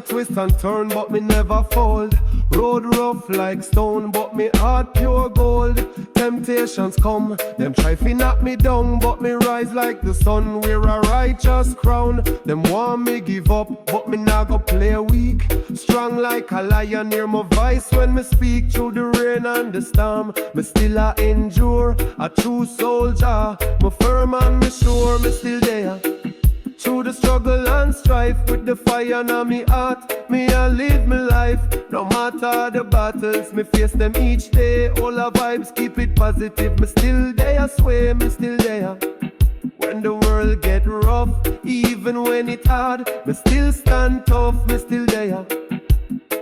twist and turn, but me never fold. Road rough like stone, but me heart pure gold. Temptations come, them try fi knock me down, but me rise like the sun, wear a righteous crown. Them want me give up, but me nah go play weak. Strong like a lion, hear my voice when me speak. Through the rain and the storm, me still a endure. A true soldier, me firm and me sure, me still there. Through the struggle and strife, with the fire in me heart, me a live me life. No matter the battles, me face them each day. All the vibes, keep it positive. Me still there, I swear, me still there. When the world get rough, even when it hard, me still stand tough, me still there.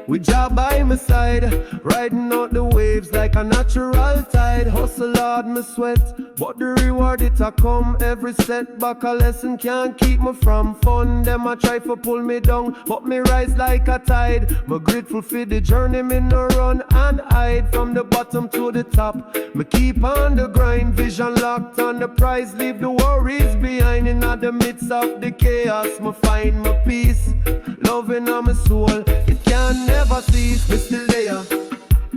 With Jah by my side, riding out the waves like a natural tide. Hustle hard, me sweat, but the reward it a come. Every setback a lesson can't keep me from fun. Them a try for pull me down, but me rise like a tide. Me grateful for the journey, me no run and hide. From the bottom to the top, me keep on the grind. Vision locked on the prize, leave the worries behind. In the midst of the chaos, me find my peace. Loving on my soul, it can never cease. Me still there,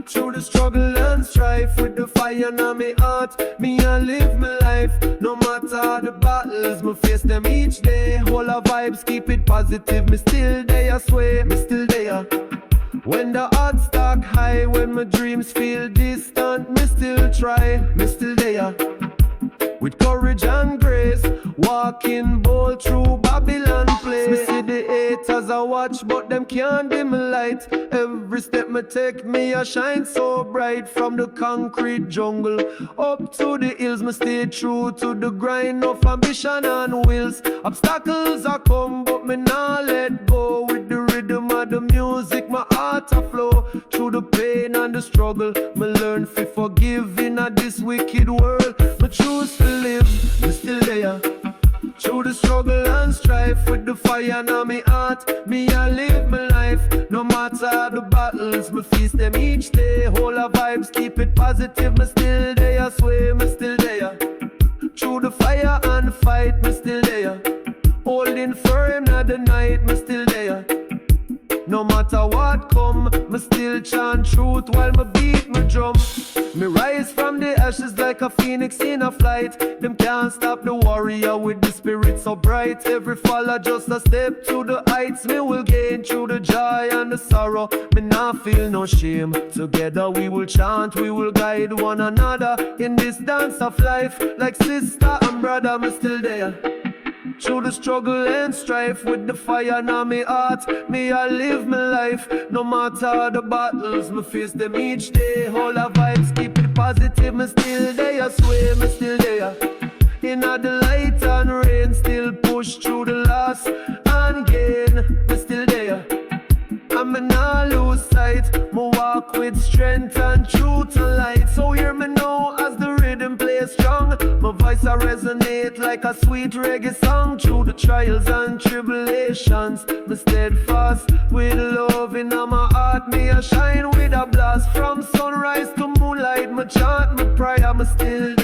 through the struggle and strife. With the fire in my heart, me a live my life. No matter the battles, me face them each day. Whole of vibes, keep it positive. Me still there, I swear, me still there. When the odds stack high, when my dreams feel distant, me still try, me still there. With courage and grace, walking bold through Babylon place. Me see the haters I watch, but them can't dim my light. Every step me take, me a shine so bright. From the concrete jungle up to the hills, me stay true to the grind of ambition and wills. Obstacles are come, but me nah let go. With the rhythm of the music, my heart a flow. Through the pain and the struggle, me learn to forgive in this wicked world. Me choose to live, me still there. Through the struggle and strife, with the fire in my heart, me a live my life. No matter the battles, me face them each day. Whole of vibes, keep it positive, me still there, I swear, me still there. Through the fire and the fight, me still there. Holding firm at the night, me still there. No matter what come, me still chant truth while me beat my drum. Me rise from the ashes like a phoenix in a flight. Them can't stop the warrior with the spirit so bright. Every fall just a step to the heights. Me will gain through the joy and the sorrow. Me not feel no shame. Together we will chant, we will guide one another in this dance of life. Like sister and brother, me still there. Through the struggle and strife, with the fire in my heart, me I live my life. No matter the battles, me face them each day. All the vibes, keep it positive, me still there, I swear, me still there. In the light and rain, still push through the loss and gain, me still there. And me not lose sight, me walk with strength and truth and light. So hear me now as the rhythm plays strong. My voice a resonate like a sweet reggae song. Through the trials and tribulations, me steadfast with love in my heart. Me a shine with a blast. From sunrise to moonlight, me chant my prayer, me still